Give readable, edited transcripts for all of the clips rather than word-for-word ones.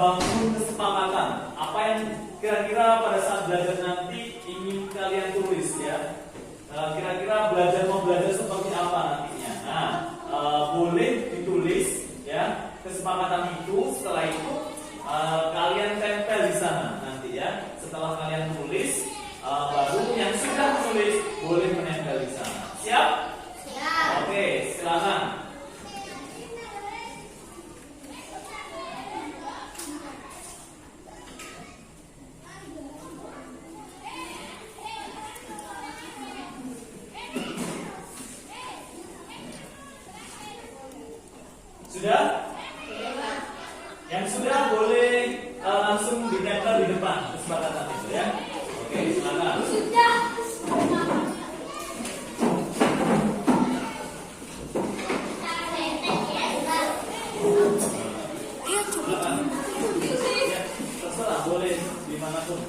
membangun kesepakatan. Apa yang kira-kira pada saat belajar nanti ingin kalian tulis ya? Kira-kira mau belajar seperti apa nantinya? Nah, boleh ditulis ya kesepakatan itu. Setelah itu kalian tempel di sana nanti ya. Setelah kalian tulis, baru yang sudah menulis boleh menempel di sana. Siap? Siap. Oke, silakan. Sudah? Yang sudah boleh langsung ditempel di depan kesepakatan itu ya. Oke, silakan. Sudah. Ya, terserah boleh dimanapun.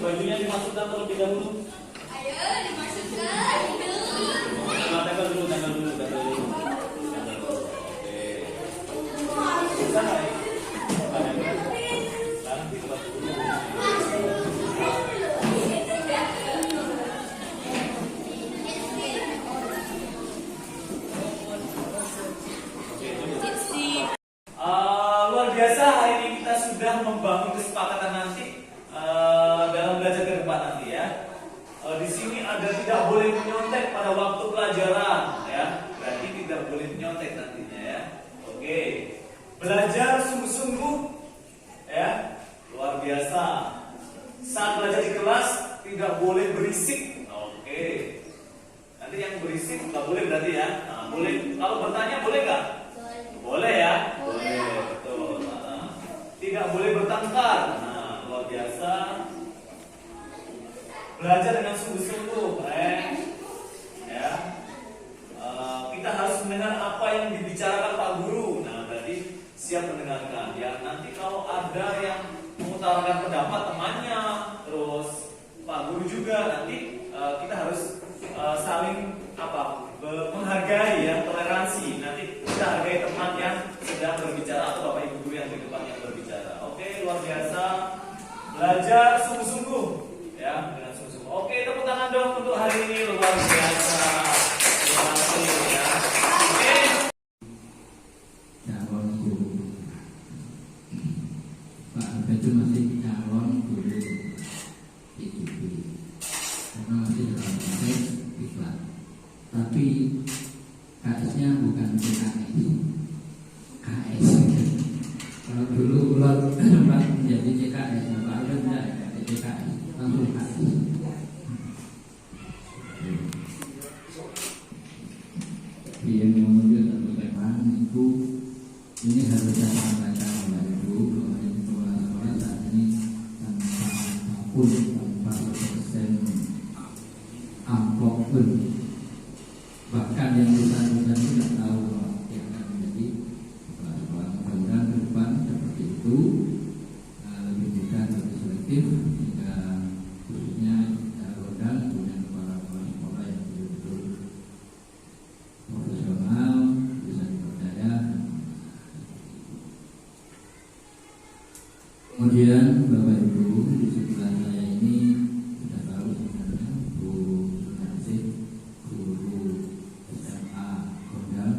Bajunya dimasukkan terlebih dahulu. Ayo dimasukkan. Tempel dulu. Oke. Bisa nggak ya? Nanti kelas dulu. Luar biasa, hari ini kita sudah membangun kesepakatan nanti dalam belajar ke depan nanti ya. Di sini ada tidak boleh menyontek pada waktu pelajaran ya. Berarti tidak boleh menyontek nantinya ya. Oke. Belajar sungguh-sungguh ya. Luar biasa. Saat belajar di kelas tidak boleh berisik. Oke. Nanti yang berisik nggak boleh berarti ya. Nah, boleh. Kalau bertanya boleh nggak? Boleh ya. Boleh. Betul. Tidak boleh bertengkar. Nah, luar biasa. Belajar dengan sungguh-sungguh, ya. Kita harus mendengar apa yang dibicarakan Pak Guru. Nah, berarti siap mendengarkan. Ya, nanti kalau ada yang mengutarakan pendapat temannya, terus Pak Guru juga, nanti kita harus saling menghargai ya, toleransi. Nanti kita hargai teman yang sedang berbicara atau Bapak Ibu Guru yang di depan yang berbicara. Oke, luar biasa. Belajar sungguh-sungguh, ya. Oke, tepuk tangan dong untuk hari ini, luar biasa. Terima kasih ya. Oke. Calon guru. Pak itu masih calon guru IGB. Karena masih dalam proses iklan. Tapi KS-nya bukan PKS. KS. Kalau dulu Pak menjadi CKS, Pak Alvin tidak CKS, langsung KS. Yang menunjuk satu tema itu ini harus saya sampaikan kepada Ibu bahwa di sekolah-sekolah saat ini tanpa apapun, tanpa persen amplop pun, bahkan yang lulusan tidak tahu bahwa yang akan menjadi sekolah-sekolah. Mudah-mudahan ke depan seperti itu lebih mudah, lebih selektif sehingga khususnya dan punya kepala sekolah yang betul-betul profesional, bisa dipercaya. Kemudian Bapak Ibu di sebelah saya ini sudah tahu sebenarnya Bu Sunarsih, guru SMA Kodam,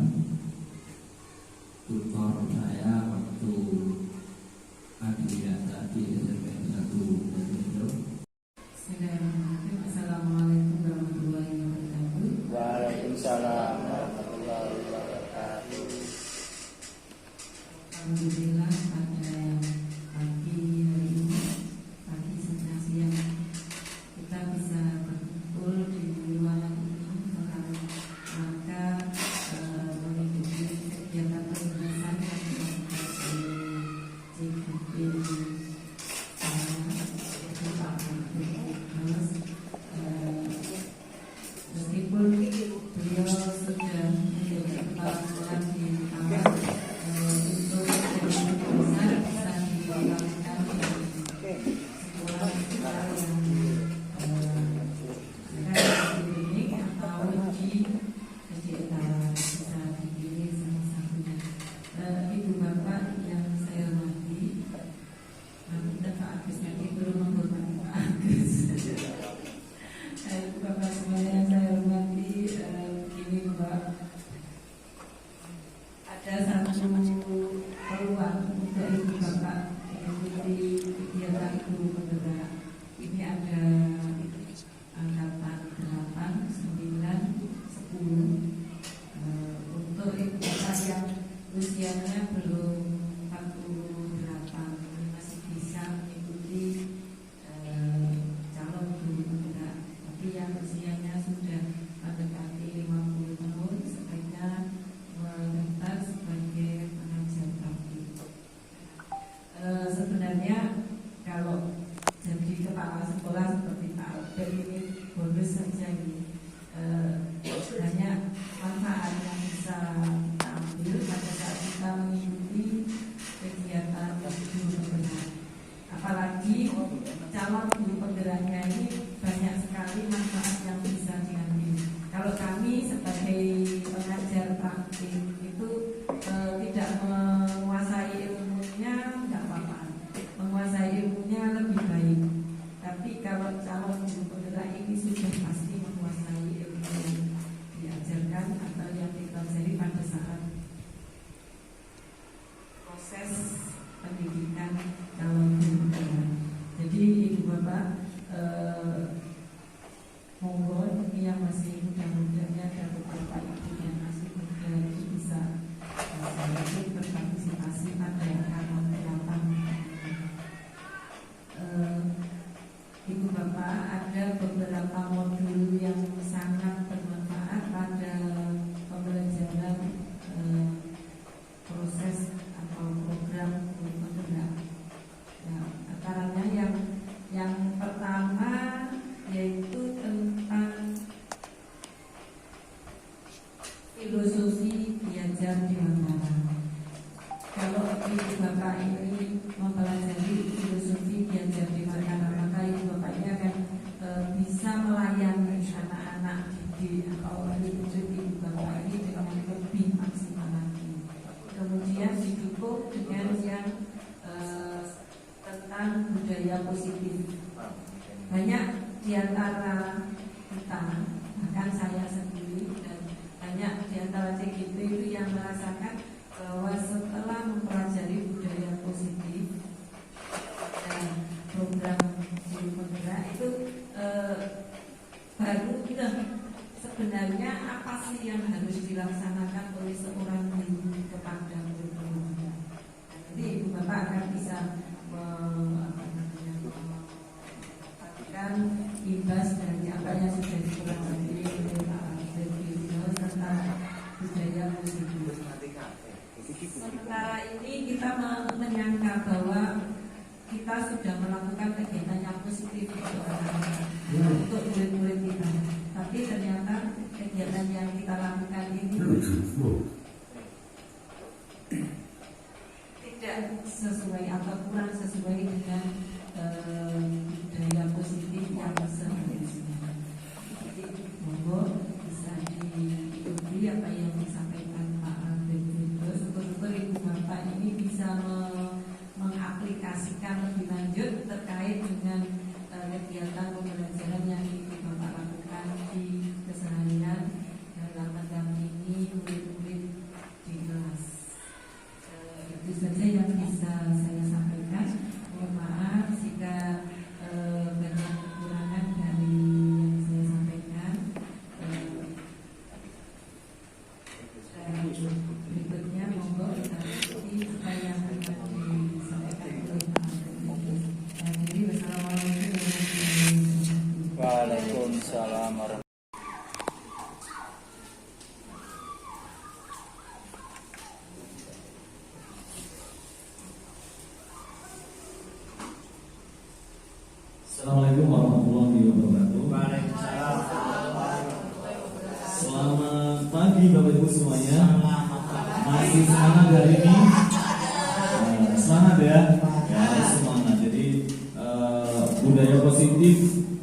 tutor saya waktu Adiwiyata di SMPN 1 dan itu. Assalamualaikum warahmatullahi wabarakatuh. Waalaikumsalam warahmatullahi wabarakatuh. sebagai pengajar praktik itu tidak menguasai ilmunya nggak apa-apa, menguasai ilmunya lebih baik. Tapi kalau calon guru penggerak ini sudah pasti menguasai ilmu yang diajarkan atau yang dipelajari pada saat proses pendidikan calon guru penggerak. Jadi ibu bapak monggo ini yang masih muda-mudanya dan beberapa ibu yang masih muda itu bisa ikut berpartisipasi pada yang akan datang. Ibu bapak, ada beberapa modul yang sangat bermanfaat pada pembelajaran proses atau program guru penggerak. Ya, antaranya yang pertama yaitu tentang filosofi belajar di Mataram. Kalau ibu bapak ini mempelajari filosofi belajar di Mataram, maka ibu bapak ini akan bisa melayani anak-anak didik atau murid ibu bapak ini dengan lebih maksimal lagi. Kemudian didukung dengan yang tentang budaya positif. Banyak di antara kita, bahkan saya sendiri dan banyak di antara CGP itu yang merasakan bahwa setelah mempelajari budaya positif dan program guru penggerak itu baru kita sebenarnya apa sih yang harus dilaksanakan oleh seorang guru kepada murid-muridnya. Jadi ibu bapak akan bisa imbas dari apa yang sudah dipelajari oleh Pak Arifin tentang budaya positif. Sementara ini kita menyangka bahwa kita sudah melakukan kegiatan yang positif untuk anak-anak, untuk murid-murid kita. Tapi ternyata kegiatan yang kita lakukan ini tidak sesuai atau kurang sesuai dengan budaya positif yang seharusnya. Jadi monggo bisa diikuti apa yang disampaikan Pak Arifin. Syukur-syukur ibu bapak ini bisa mengaplikasikan lebih lanjut terkait dengan kegiatan pembelajaran yang ibu bapak lakukan di keseharian dalam mendampingi murid-murid di kelas. Itu saja yang bisa saya sampaikan. Mohon maaf jika banyak kekurangan dari yang saya sampaikan. Berikutnya monggo kita ikuti supaya yang akan disampaikan oleh Pak Arifin. Jadi wassalamualaikum warahmatullahi wabarakatuh. Waalaikumsalam warahmatullahi. Assalamualaikum warahmatullahi wabarakatuh. Selamat pagi Bapak Ibu semuanya. Masih semangat hari ini? Semangat ya? Ya semangat. Jadi budaya positif,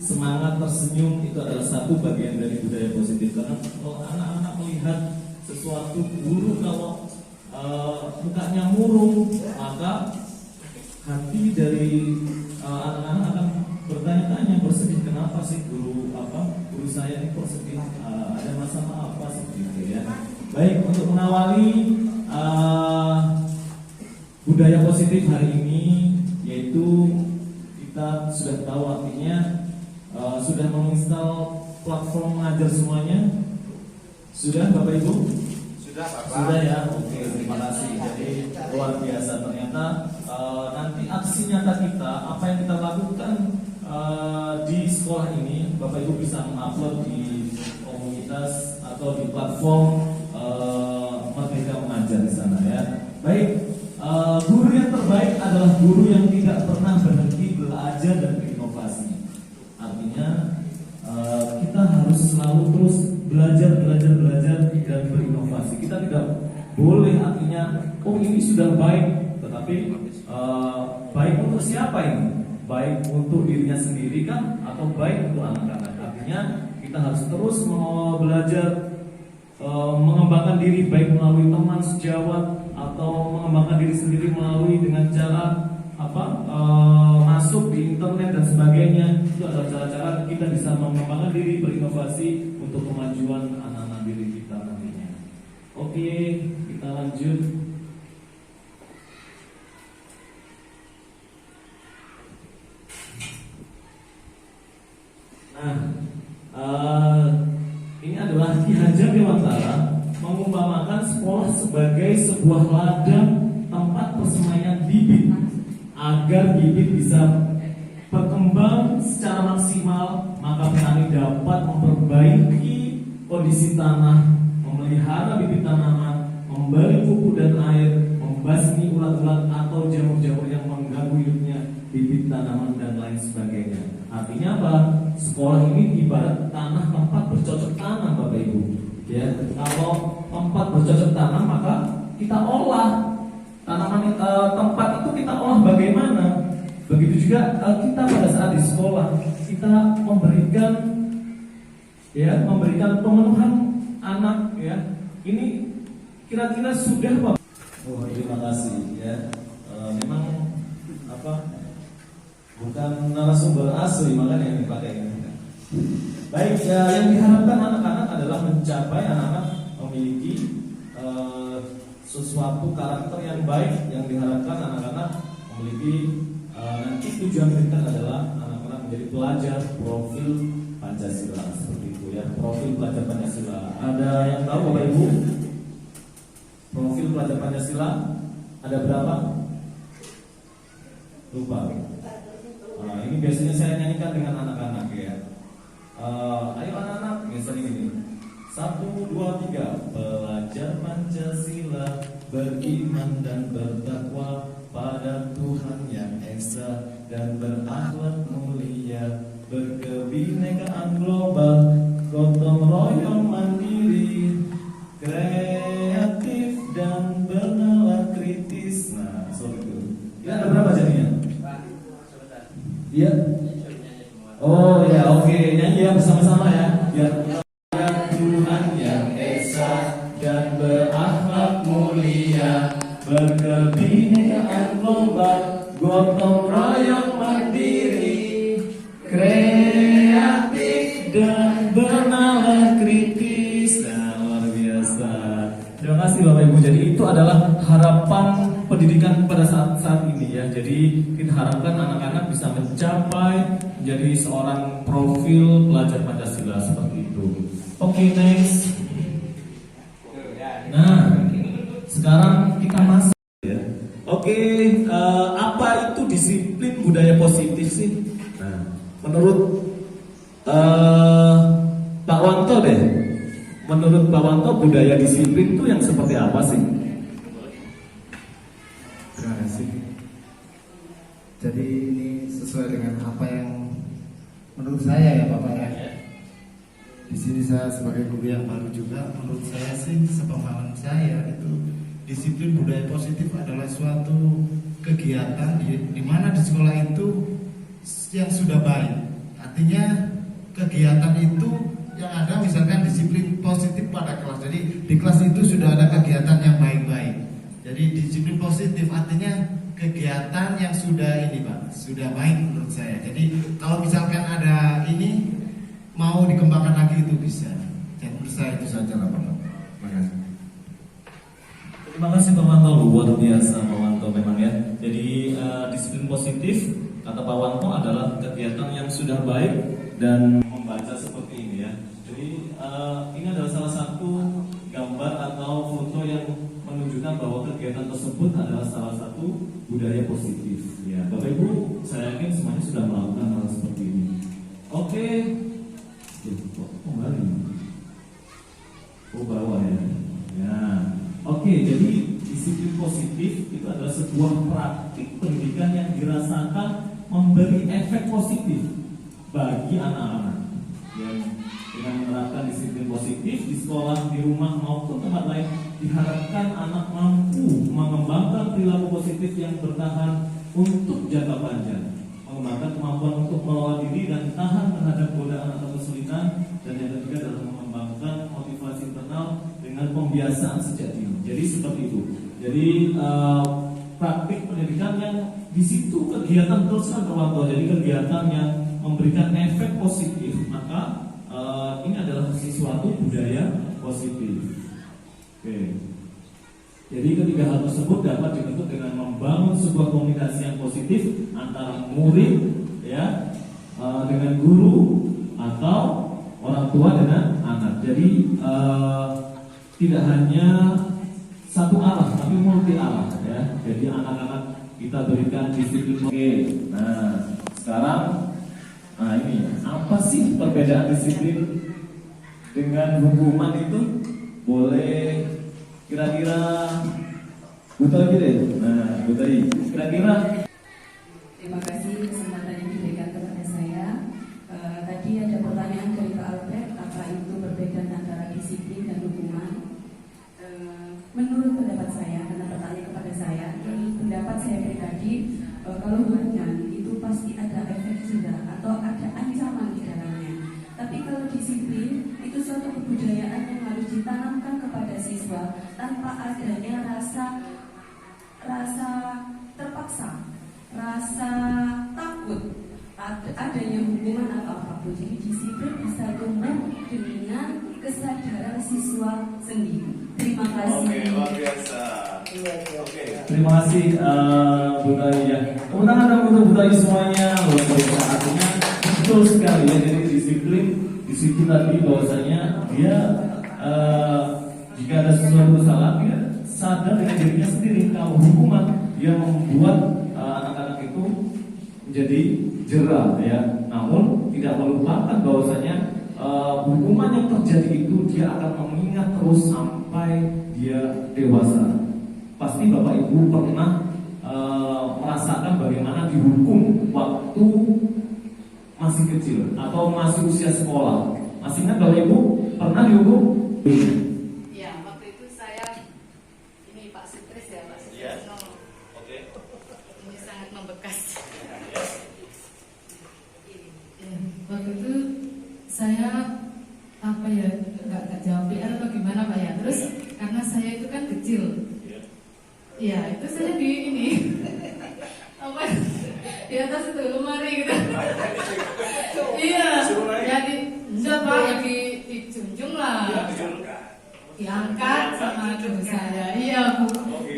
semangat tersenyum itu adalah satu bagian dari budaya positif. Karena kalau anak-anak melihat sesuatu guru kalau mukanya murung, maka hati dari anak-anak akan bertanya-tanya, bersedih, kenapa sih guru saya ini kok sedih, ada masalah apa seperti itu ya. Baik, untuk mengawali budaya positif hari ini, yaitu kita sudah tahu artinya sudah menginstal platform mengajar semuanya. Sudah Bapak Ibu? Sudah Bapak. Sudah ya, oke, terima kasih. Jadi luar biasa ternyata nanti aksi nyata kita, apa yang kita lakukan di sekolah ini, Bapak Ibu bisa mengupload di komunitas atau di platform Merdeka Mengajar di sana ya. Baik, guru yang terbaik adalah guru yang tidak pernah berhenti belajar dan berinovasi. Artinya kita harus selalu terus belajar dan berinovasi. Kita tidak boleh artinya, oh ini sudah baik, tetapi baik untuk siapa ini? Baik untuk dirinya sendiri kan, atau baik untuk anak-anak? Artinya kita harus terus mau belajar mengembangkan diri baik melalui teman sejawat atau mengembangkan diri sendiri melalui dengan cara masuk di internet dan sebagainya. Itu adalah cara-cara kita bisa mengembangkan diri, berinovasi untuk kemajuan anak-anak diri kita nantinya. Oke, kita lanjut. Nah, ini adalah Ki Hajar Dewantara mengumpamakan sekolah sebagai sebuah ladang tempat persemaian bibit agar bibit bisa berkembang secara maksimal, maka petani dapat memperbaiki kondisi tanah, memelihara bibit tanaman, memberi pupuk dan air, membasmi ulat-ulat atau jamur-jamur yang mengganggu hidupnya bibit tanaman dan lain sebagainya. Artinya apa? Sekolah ini ibarat tanah tempat bercocok tanam, Bapak Ibu. Ya, kalau tempat bercocok tanam maka kita olah tanaman tempat itu kita olah bagaimana? Begitu juga kita pada saat di sekolah kita memberikan pemenuhan anak ya. Ini kira-kira sudah Pak. Oh, terima kasih ya. Memang bukan narasumber asli makanya yang dipakai ini. Baik, yang diharapkan anak-anak adalah mencapai anak-anak memiliki sesuatu karakter yang baik. Yang diharapkan anak-anak memiliki nanti tujuan kita adalah anak-anak menjadi pelajar profil Pancasila seperti itu ya. Profil pelajar Pancasila. Ada yang tahu Bapak Ibu? Profil pelajar Pancasila ada berapa? Lupa. Ini biasanya saya nyanyikan dengan anak-anak ya. Ayo anak-anak, misalnya ini 1, 2, 3. Pelajar Pancasila beriman dan bertakwa pada Tuhan yang Esa dan berakhlak mulia, berkebinekaan global, gotong royong mandiri, kreatif dan bernalar kritis. Nah, soal itu. Ya ada berapa jadinya? Iya. Oh ya, oke, nyanyi ya bersama-sama ya. Biar Tuhan yang Esa dan berakhlak mulia, berkebinekaan global, gotong royong mandiri, kreatif dan bernalar kritis. Nah, luar biasa. Terima kasih Bapak Ibu. Jadi itu adalah harapan pendidikan pada saat ini ya. Jadi kita harapkan anak-anak bisa mencapai menjadi seorang profil pelajar Pancasila seperti itu. Oke, next. Nah, sekarang kita masuk ya. Oke, apa itu disiplin budaya positif sih? Nah, menurut Pak Wanto deh. Menurut Pak Wanto budaya disiplin itu yang seperti apa sih? Terima kasih. Jadi ini sesuai dengan apa yang menurut saya ya Bapak ya. Di sini saya sebagai guru yang baru juga, menurut saya sih sepemahaman saya itu disiplin budaya positif adalah suatu kegiatan di mana di sekolah itu yang sudah baik. Artinya kegiatan itu yang ada misalkan disiplin positif pada kelas. Jadi di kelas itu sudah ada kegiatan yang baik-baik. Jadi disiplin positif artinya kegiatan yang sudah ini Pak, sudah baik menurut saya. Jadi kalau misalkan ada ini mau dikembangkan lagi itu bisa. Jadi menurut saya itu saja lah Pak. Terima kasih. Terima kasih Pak Wanto, luar biasa Pak Wanto memang ya. Jadi disiplin positif kata Pak Wanto adalah kegiatan yang sudah baik dan membaca seperti ini ya. Jadi ini adalah salah satu gambar atau foto yang menunjukkan bahwa kegiatan tersebut adalah salah satu budaya positif ya. Bapak Ibu, saya yakin semuanya sudah melakukan hal seperti ini. Oke. Kembali. Oh bawah ya. Ya. Oke, jadi disiplin positif itu adalah sebuah praktik pendidikan yang dirasakan memberi efek positif bagi anak-anak. Yang dengan menerapkan disiplin positif di sekolah, di rumah maupun tempat lain, diharapkan anak mampu mengembangkan perilaku positif yang bertahan untuk jangka panjang, mengembangkan kemampuan untuk mengelola diri dan tahan terhadap godaan atau kesulitan, dan yang ketiga adalah mengembangkan motivasi internal pembiasaan sejak dini. Jadi seperti itu. Jadi praktik pendidikan yang di situ kegiatan teruskan orang tua. Jadi kegiatan yang memberikan efek positif, maka ini adalah sesuatu budaya positif. Oke. Jadi ketiga hal tersebut dapat dibentuk dengan membangun sebuah komunikasi yang positif antara murid, ya, dengan guru atau orang tua dengan anak. Jadi tidak hanya satu arah, tapi multi arah, ya. Jadi anak-anak kita berikan disiplin. Oke. Nah, sekarang, ini apa sih perbedaan disiplin dengan hukuman itu? Boleh kira-kira Buta lagi deh. Nah, Buta kira-kira. Terima kasih kesempatan yang diberikan kepada saya. Tadi ada pertanyaan dari Pak Albert, apa itu perbedaan antara disiplin dan hukuman? Menurut pendapat saya, karena bertanya kepada saya, menurut pendapat saya pribadi, kalau hukuman itu pasti ada efek jerah atau ada ancaman di dalamnya. Tapi kalau disiplin itu suatu kebudayaan yang harus ditanamkan kepada siswa tanpa adanya rasa terpaksa, rasa takut adanya hukuman atau apapun. Jadi disiplin bisa tumbuh dengan kesadaran siswa sendiri. Terima kasih. Oke, luar biasa. Oke, terima kasih Bu Tayi ya. Tepuk tangan dong untuk Bu Tayi semuanya. Luar biasa. Artinya betul sekali ya. Jadi disiplin di situ tadi bahwasanya dia jika ada sesuatu kesalahan dia sadar dengan dirinya sendiri. Kalau hukuman dia membuat anak-anak itu menjadi jerah ya. Namun tidak melupakan bahwasanya hukuman yang terjadi itu dia akan mengingat terus sampai dia dewasa. Pasti Bapak Ibu pernah merasakan bagaimana dihukum waktu masih kecil atau masih usia sekolah. Masih ingat Bapak Ibu pernah dihukum? Ya, waktu itu saya ini Pak Sutris ya, Pak Sutris. Ya. Oke. Ini sangat membekas. Waktu itu saya nggak jawab PR atau gimana Pak ya. Terus karena saya itu kan kecil, ya itu saya di ini di atas itu lemari gitu. Iya, jadi enggak Pak ya dijunjung lah, diangkat sama guru saya. Iya Bu.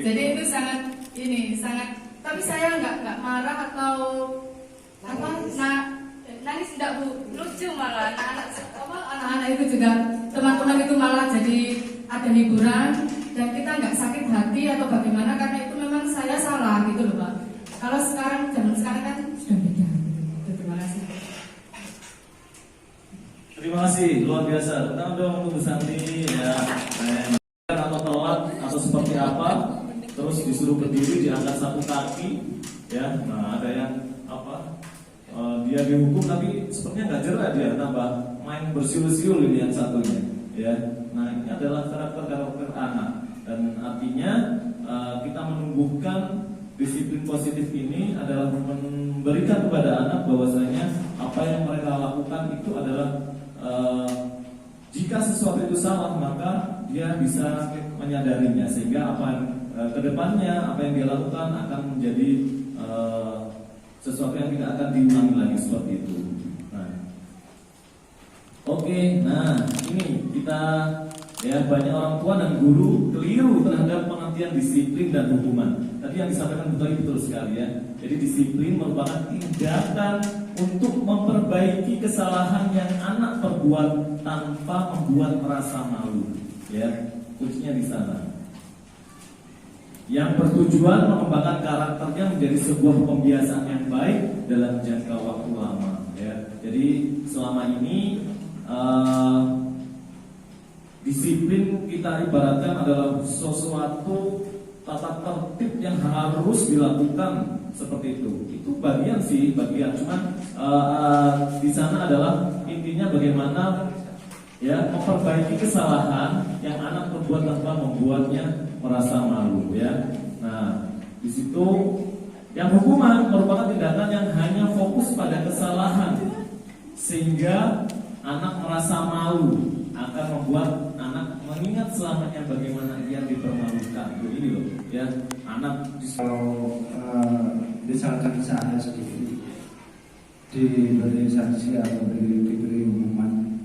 Jadi itu sangat tapi saya nggak marah atau nangis tidak Bu, lucu malah anak-anak itu juga teman-teman itu malah jadi ada hiburan dan kita nggak sakit hati atau bagaimana karena itu memang saya salah gitu loh Pak. Kalau sekarang zaman sekarang kan sudah beda. Terima kasih. Terima kasih, luar biasa. Tentang dong untuk Bu Santi ya. Atau telat atau seperti apa, terus disuruh berdiri diangkat satu kaki, ya. Nah ada yang dia dihukum tapi sepertinya nggak jerah dia, tambah main bersiul-siul ini yang satunya, ya. Nah ini adalah karakter anak dan artinya kita menumbuhkan disiplin positif ini adalah memberikan kepada anak bahwasanya apa yang mereka lakukan itu adalah jika sesuatu itu salah maka dia bisa menyadarinya sehingga apa yang kedepannya apa yang dia lakukan akan menjadi sesuatu yang tidak akan diulangi lagi seperti itu. Nah, oke, nah ini kita ya banyak orang tua dan guru keliru terhadap pengertian disiplin dan hukuman. Tadi yang disampaikan Bu Tayi betul sekali ya. Jadi disiplin merupakan tindakan untuk memperbaiki kesalahan yang anak perbuat tanpa membuat merasa malu. Ya, kuncinya di sana. Yang bertujuan mengembangkan karakternya menjadi sebuah pembiasaan yang baik dalam jangka waktu lama. Ya. Jadi selama ini disiplin kita ibaratkan adalah sesuatu tata tertib yang harus dilakukan seperti itu. Itu bagian cuman di sana adalah intinya bagaimana ya memperbaiki kesalahan yang anak perbuat tanpa membuatnya merasa malu ya. Nah, di situ yang hukuman merupakan tindakan yang hanya fokus pada kesalahan sehingga anak merasa malu akan membuat anak mengingat selamanya bagaimana ia dipermalukan. Begini loh, ya anak Kalau misalkan saya sendiri diberi sanksi atau diberi hukuman,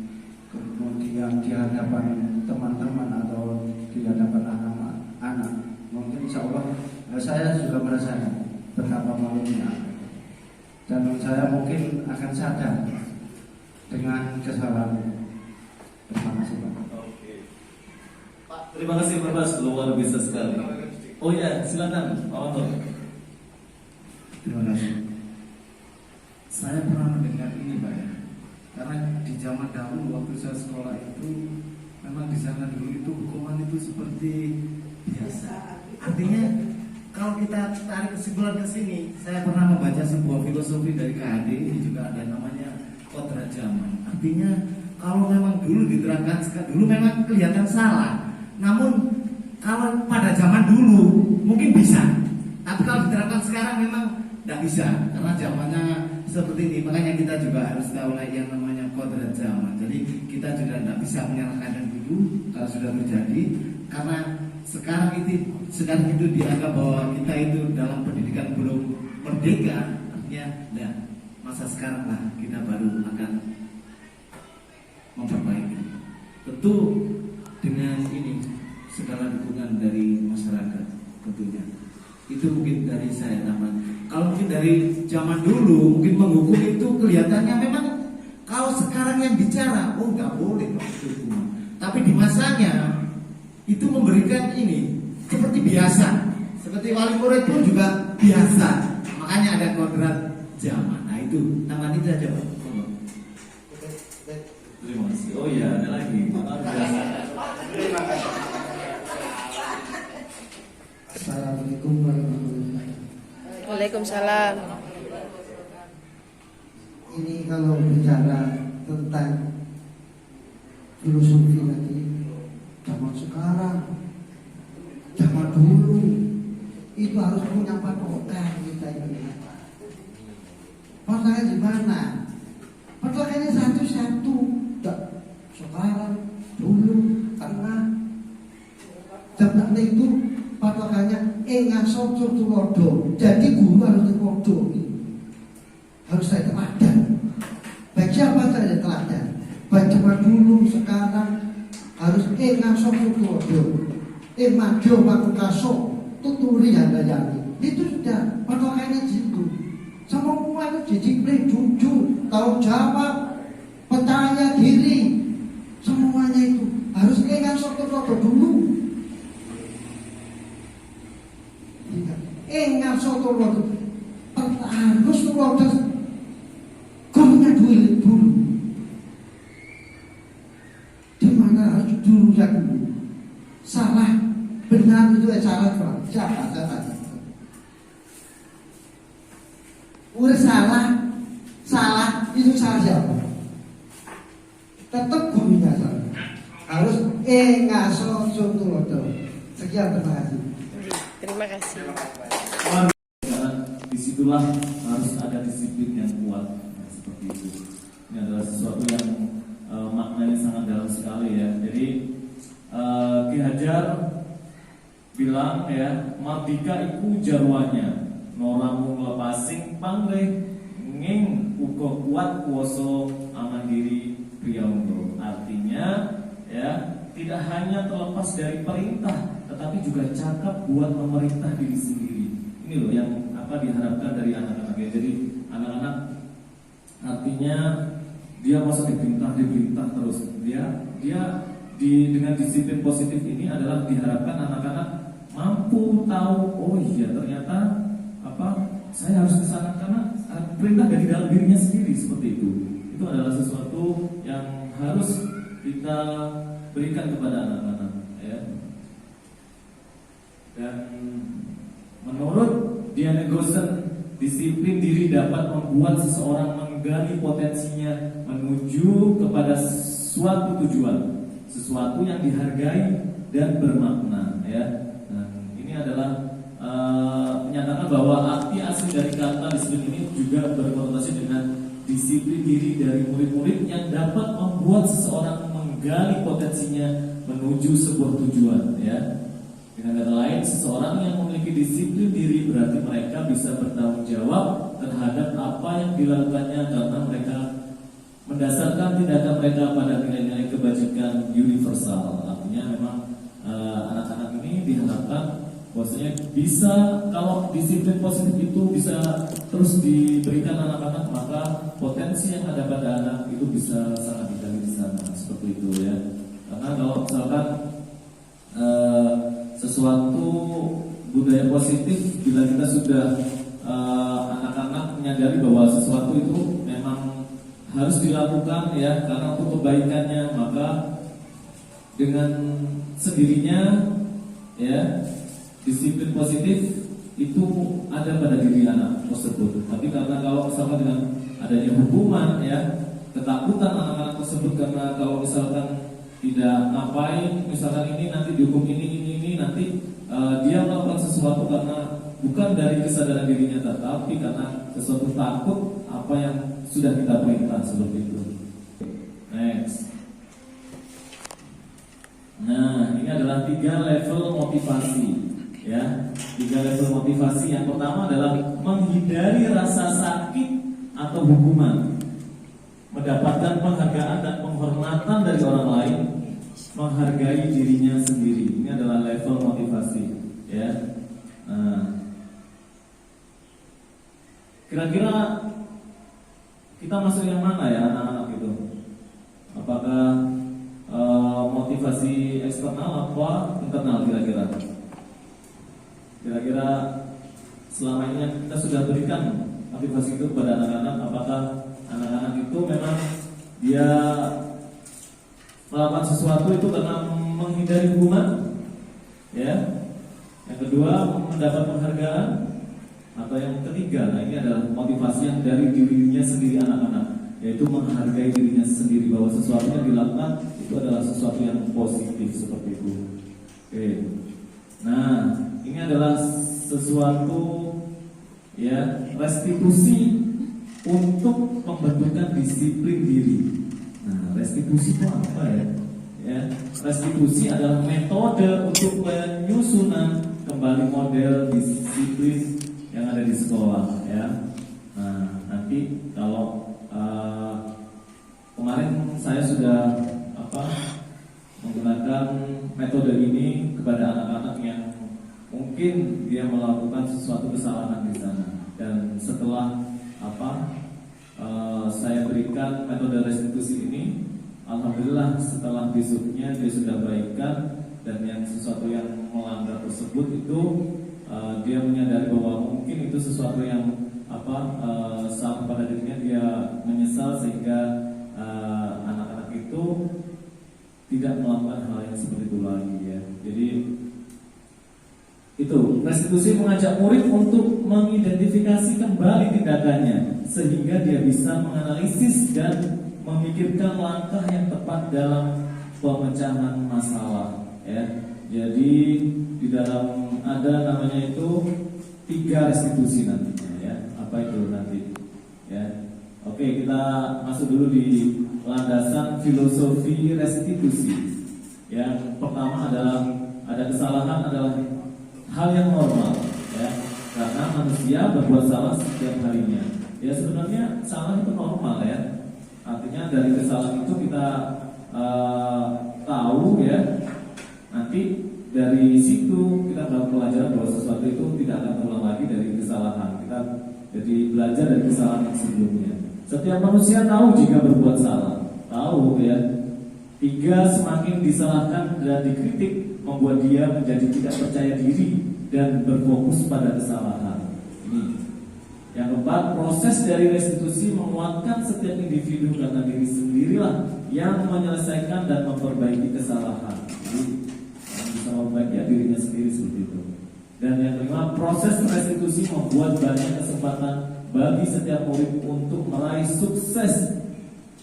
kemudian di hadapan teman-teman atau di hadapan anak-anak, mungkin insya Allah saya juga merasakan betapa malunya, dan saya mungkin akan sadar dengan kesalahan. Terima kasih Pak. Oke. Pak, terima kasih Bapak, luar biasa sekali. Oh ya, silakan Pak Wanto. Terima kasih. Saya pernah mendengar ini Pak ya, karena di zaman dahulu waktu saya sekolah itu memang di sana dulu itu hukuman itu seperti biasa. Artinya kalau kita tarik kesimpulan ke sini, saya pernah membaca sebuah filosofi dari KHD, ini juga ada namanya kodrat zaman. Artinya kalau memang dulu diterapkan, dulu memang kelihatan salah. Namun kalau pada zaman dulu mungkin bisa, tapi kalau diterapkan sekarang memang tidak bisa, karena zamannya seperti ini. Makanya kita juga harus tahu yang namanya kodrat zaman. Jadi kita juga tidak bisa menyalahkan yang dulu kalau sudah terjadi, karena sekarang itu dianggap bahwa kita itu dalam pendidikan belum merdeka. Artinya, nah, masa sekarang lah kita baru akan memperbaiki. Tentu dengan ini segala dukungan dari masyarakat tentunya. Itu mungkin dari saya teman. Kalau mungkin dari zaman dulu mungkin menghukum itu kelihatannya memang, kalau sekarang yang bicara oh nggak boleh hukuman. Tapi di masanya itu memberikan ini seperti biasa, seperti wali murid pun juga biasa. Makanya ada kodrat zaman. Nah itu tambahan itu saja Pak. Terima kasih. Oh iya, ada lagi. Terima kasih. Assalamualaikum warahmatullahi wabarakatuh. Waalaikumsalam. Ini kalau bicara tentang filosofi tadi, zaman sekarang, zaman dulu, itu harus punya patokan kita ini. Patokannya di mana? Patokannya satu-satu. Sekarang, dulu, pernah. Zaman itu patokannya ngaso tulodo. Jadi guru harus tulodo. Harus saya teladan. Baik siapa saya teladan. Baik zaman dulu, sekarang harus ngaso tulodo. Maju waktu kaso tuturi handayani. Itu sudah patokannya gitu. Semua itu disiplin, jujur, tahu jawab, percaya diri. Semuanya itu harus ngaso tulodo dulu. Ngaso tulodo harus tulodo gurunya dulu. Di mana harus dulu ya dulu. Salah benar itu salah siapa salah. Udah salah itu salah siapa? Tetap gurunya salah. Harus ngaso tulodo. Sekian, terima kasih. Terima kasih. Karena disitulah harus ada disiplin yang kuat, nah, seperti itu. Ini adalah sesuatu yang maknanya sangat dalam sekali ya. Jadi Ki Hajar bilang ya, mardika iku jarwanya, noramu nglepasing pangreh, nging uga kuat kuoso amandiri priyaunggo. Artinya ya, tidak hanya terlepas dari perintah, tetapi juga cakap buat memerintah diri sendiri. Ini loh yang diharapkan dari anak-anak ya. Jadi anak-anak artinya dia masa diperintah terus. Dia dengan disiplin positif ini adalah diharapkan anak-anak mampu tahu, oh iya ternyata saya harus kesana karena perintah dari dalam dirinya sendiri, seperti itu. Itu adalah sesuatu yang harus kita berikan kepada anak-anak ya. Dan menurut Diana Gosen, disiplin diri dapat membuat seseorang menggali potensinya menuju kepada suatu tujuan, sesuatu yang dihargai dan bermakna ya. Nah, ini adalah menyatakan bahwa arti asli dari kata disiplin ini juga berkonotasi dengan disiplin diri dari murid-murid yang dapat membuat seseorang menggali potensinya menuju sebuah tujuan, ya. Dengan kata lain, seseorang yang memiliki disiplin diri berarti mereka bisa bertanggung jawab terhadap apa yang dilakukannya karena mereka mendasarkan tindakan mereka pada nilai-nilai kebajikan universal. Artinya memang anak-anak ini diharapkan bahwasanya bisa, kalau disiplin positif itu bisa terus diberikan anak-anak, maka potensi yang ada pada anak itu bisa sangat digali di sana, seperti itu ya. Karena kalau misalkan sesuatu budaya positif, bila kita sudah anak-anak menyadari bahwa sesuatu itu memang harus dilakukan ya karena untuk kebaikannya, maka dengan sendirinya ya disiplin positif itu ada pada diri anak tersebut. Tapi karena kalau misalkan dengan adanya hukuman ya, ketakutan anak-anak tersebut karena kalau misalkan tidak ngapain, misalkan ini nanti dihukum ini nanti dia melakukan sesuatu karena bukan dari kesadaran dirinya, tetapi karena sesuatu takut apa yang sudah kita perintah, seperti itu. Next. Nah, ini adalah 3 level motivasi, ya. 3 level motivasi. Yang pertama adalah menghindari rasa sakit atau hukuman, mendapatkan penghargaan dan penghormatan dari orang lain, menghargai dirinya sendiri. Ini adalah level motivasi, ya. Kira-kira kita masuk yang mana ya anak-anak itu? Apakah motivasi eksternal apa internal kira-kira? Kira-kira selama ini kita sudah berikan motivasi itu kepada anak-anak, apakah anak-anak itu memang dia melakukan sesuatu itu karena menghindari hukuman, ya? Yang kedua, mendapat penghargaan, atau yang ketiga, nah ini adalah motivasi yang dari dirinya sendiri anak-anak, yaitu menghargai dirinya sendiri bahwa sesuatu yang dilakukan itu adalah sesuatu yang positif, seperti itu. Oke. Nah, ini adalah sesuatu ya restitusi untuk pembentukan disiplin diri. Nah, restitusi itu apa ya? Ya, restitusi adalah metode untuk penyusunan kembali model disiplin yang ada di sekolah, ya. Nah, nanti kalau kemarin saya sudah menggunakan metode ini kepada anak-anak yang mungkin dia melakukan sesuatu kesalahan di sana, dan setelah saya berikan metode restitusi ini, alhamdulillah setelah besoknya dia sudah baikan, dan yang sesuatu yang melanggar tersebut itu dia menyadari bahwa mungkin itu sesuatu yang salah pada dirinya, dia menyesal sehingga anak-anak itu tidak melakukan hal yang seperti itu lagi, ya. Jadi itu restitusi mengajak murid untuk mengidentifikasi kembali tindakannya sehingga dia bisa menganalisis dan memikirkan langkah yang tepat dalam pemecahan masalah, ya. Jadi di dalam ada namanya itu 3 restitusi nantinya, ya. Apa itu nanti, ya. Oke, kita masuk dulu di landasan filosofi restitusi. Yang pertama adalah ada kesalahan adalah hal yang normal, ya. Karena manusia berbuat salah setiap harinya. Ya, sebenarnya salah itu normal, ya. Artinya dari kesalahan itu kita tahu, ya. Nanti dari situ kita dapat pelajaran bahwa sesuatu itu tidak akan terulang lagi dari kesalahan. Kita jadi belajar dari kesalahan yang sebelumnya. Setiap manusia tahu jika berbuat salah, tahu, ya. 3, semakin disalahkan dan dikritik membuat dia menjadi tidak percaya diri dan berfokus pada kesalahan. Ini. Yang 4, proses dari restitusi menguatkan setiap individu karena diri sendirilah yang menyelesaikan dan memperbaiki kesalahan. Jadi yang bisa memperbaiki dirinya sendiri, seperti itu. Dan yang 5, proses restitusi membuat banyak kesempatan bagi setiap murid untuk meraih sukses,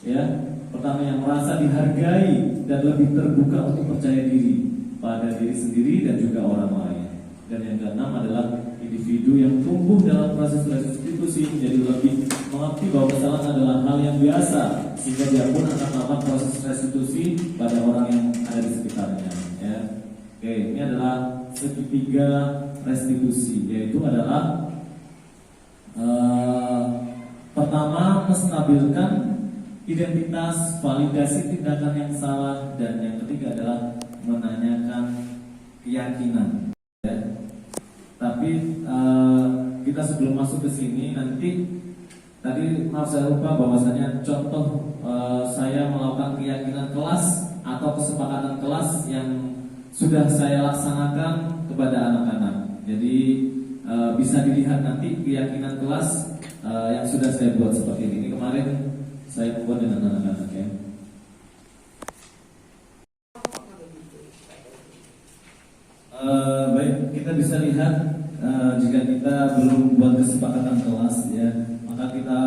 ya. Pertama, yang merasa dihargai dan lebih terbuka untuk percaya diri pada diri sendiri dan juga orang lain. Dan yang ke-6 adalah individu yang tumbuh dalam proses restitusi menjadi lebih mengerti bahwa kesalahan adalah hal yang biasa, sehingga dia pun akan melakukan proses restitusi pada orang yang ada di sekitarnya. Ya. Oke, ini adalah segitiga restitusi, yaitu adalah pertama, menstabilkan identitas, validasi tindakan yang salah, dan yang ketiga adalah menanyakan keyakinan. Ya. Tapi kita sebelum masuk ke sini nanti tadi maaf saya lupa bahwasanya contoh saya melakukan keyakinan kelas atau kesepakatan kelas yang sudah saya laksanakan kepada anak-anak. Jadi bisa dilihat nanti keyakinan kelas yang sudah saya buat seperti ini. Ini kemarin saya buat dengan anak-anak ya. Baik, kita bisa lihat jika kita belum buat kesepakatan kelas ya, maka kita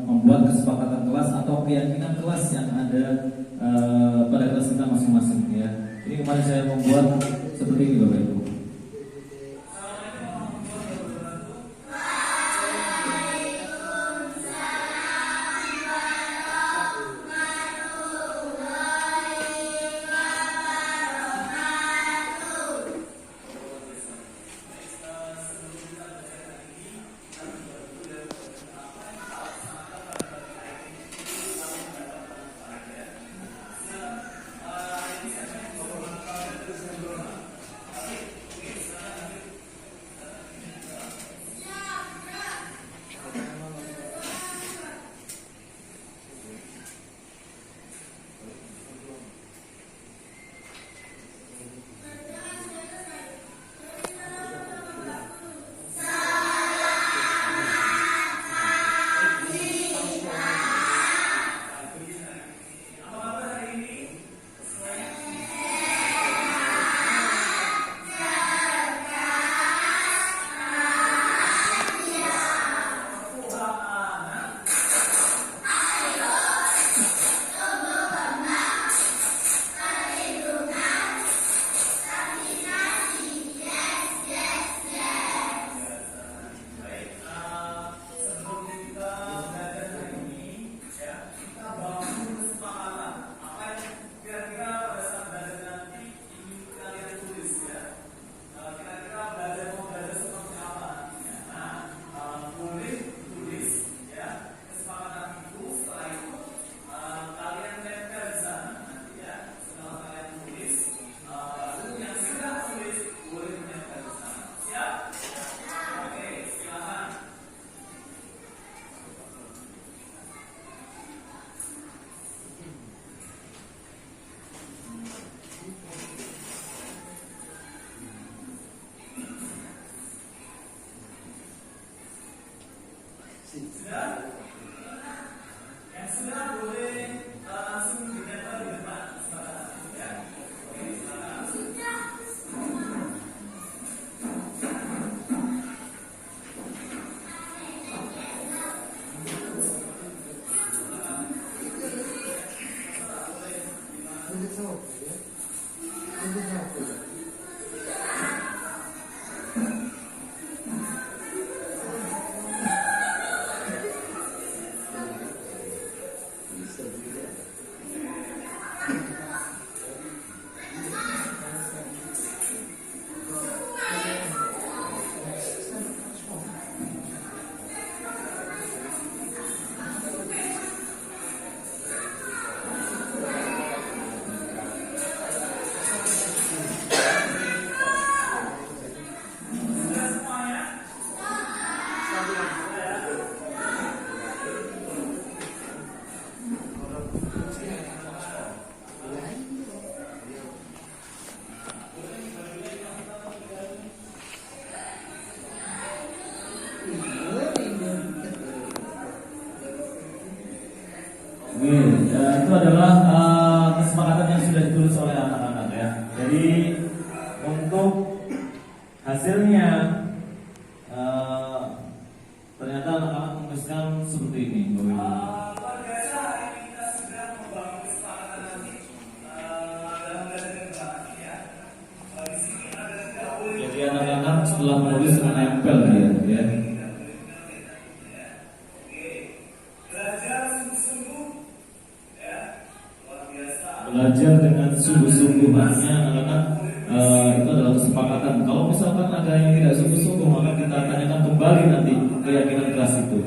membuat kesepakatan kelas atau keyakinan kelas yang ada pada kelas kita masing-masing ya. Ini kemarin saya membuat seperti ini Bapak Ibu. Itu adalah kesepakatan yang sudah ditulis oleh anak-anak ya. Jadi untuk hasilnya ternyata anak-anak menuliskan seperti ini. Jadi anak-anak setelah menulis menempel dia ya. itu adalah kesepakatan. Kalau misalkan ada yang tidak sungguh-sungguh, maka kita tanyakan kembali nanti keyakinan kelas itu.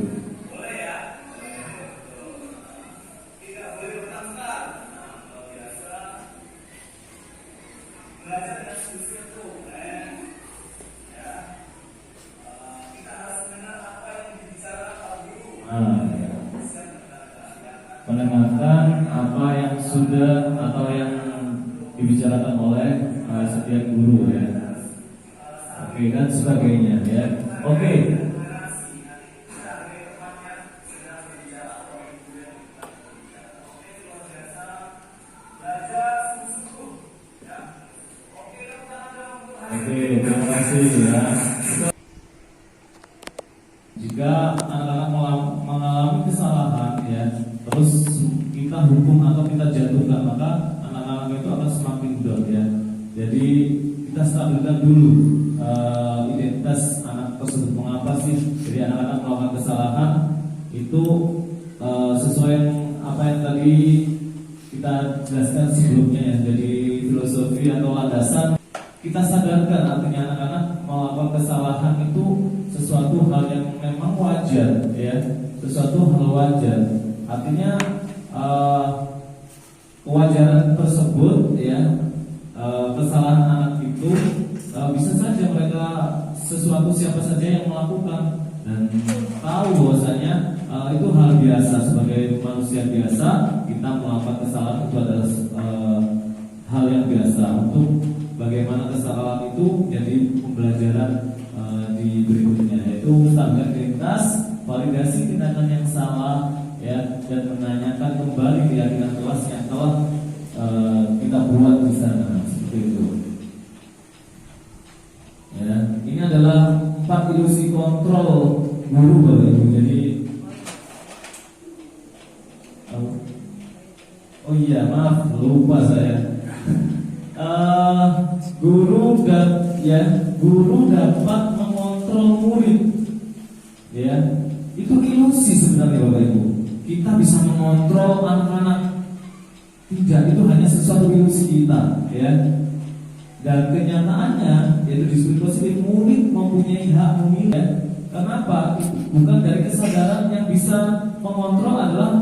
Mendengarkan apa yang sudah atau yang dibicarakan oleh setiap guru ya. Oke, dan sebagainya ya. Oke. Oke, terima kasih ya. Jika anak-anak mengalami kesalahan ya, terus kita hukum atau kita jatuhkan, maka anak-anak itu akan semakin down ya. Jadi kita stabilkan dulu identitas anak tersebut. Mengapa sih? Jadi anak-anak melakukan kesalahan itu sesuai apa yang tadi kita jelaskan sebelumnya ya. Jadi filosofi atau landasan kita sadarkan, artinya anak-anak melakukan kesalahan itu sesuatu hal yang memang wajar ya, sesuatu hal wajar. Artinya kewajaran tersebut ya, kesalahan anak itu bisa saja mereka sesuatu siapa saja yang melakukan dan tahu bahwasanya itu hal biasa. Sebagai manusia biasa kita melakukan kesalahan itu adalah hal yang biasa. Untuk bagaimana kesalahan itu jadi pembelajaran di berikutnya, yaitu menstabilkan identitas, validasi tindakan yang salah ya, dan menanyakan kembali keyakinan kelas yang telah kita buat di sana, seperti itu. Ya, ini adalah 4 ilusi kontrol guru Bapak Ibu. Jadi oh iya, maaf lupa saya. Guru dapat mengontrol murid. Ya, itu ilusi sebenarnya Bapak Ibu. Kita bisa mengontrol anak-anak. Tidak, itu hanya sesuatu ilusi kita, ya. Dan kenyataannya, yaitu diskusi positif, murid mempunyai hak memilih. Ya. Kenapa? Bukan dari kesadaran yang bisa mengontrol adalah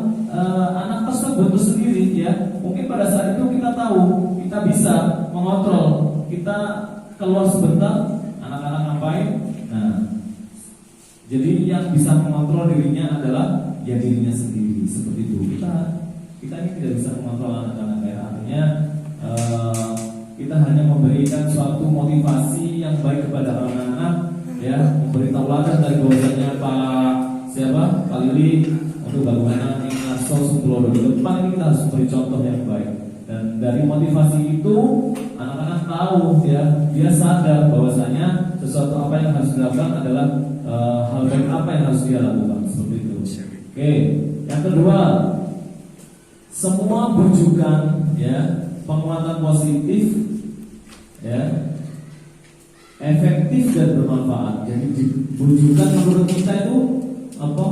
anak tersebut sendiri, ya. Mungkin pada saat itu kita tahu kita bisa mengontrol. Kita keluar sebentar, anak-anak ngapain? Nah, jadi yang bisa mengontrol dirinya adalah ya dirinya sendiri, seperti itu. Kita ini tidak bisa mengontrol anak-anak ya. Artinya kita hanya memberikan suatu motivasi yang baik kepada anak-anak, ya, memberi tauladan dari bahwasanya Pak Lili untuk bagaimana Ingnaso Sukulodo di depan ini kita harus memberi contoh yang baik. Dan dari motivasi itu anak-anak tahu ya, dia sadar bahwasanya sesuatu apa yang harus dilakukan adalah hal baik apa yang harus dia lakukan, seperti itu. Oke, yang kedua, semua bujukan ya, penguatan positif ya, efektif dan bermanfaat. Jadi bujukan menurut kita itu apa?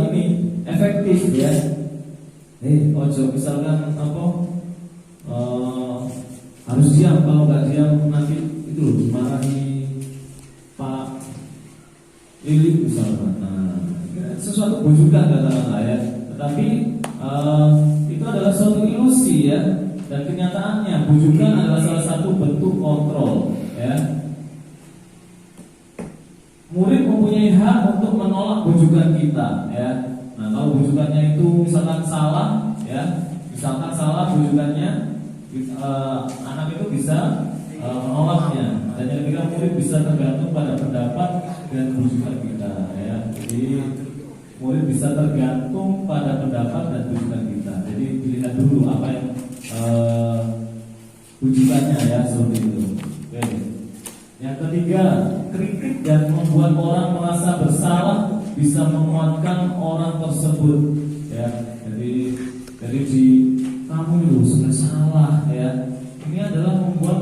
Ini efektif ya. Ojo misalkan apa? Harus diam, kalau nggak diam nanti itu loh dimarahi Pak Lili misalkan. Nah, sesuatu bujukan katakanlah ya. Tetapi itu adalah suatu ilusi ya. Dan kenyataannya bujukan adalah salah satu bentuk kontrol ya. Murid mempunyai hak untuk menolak bujukan kita ya. Nah, kalau bujukannya itu misalkan salah ya, misalkan salah bujukannya, anak itu bisa menolaknya. Dan yang ketiga, murid bisa tergantung pada pendapat dan bujukan kita ya. Jadi murid bisa tergantung pada pendapat dan bujukan kita. Jadi dilihat dulu apa yang bujukannya ya, seperti itu. Oke. Yang ketiga, kritik dan membuat orang merasa bersalah bisa menguatkan orang tersebut ya. Jadi di kamu itu sudah salah ya. Ini adalah membuat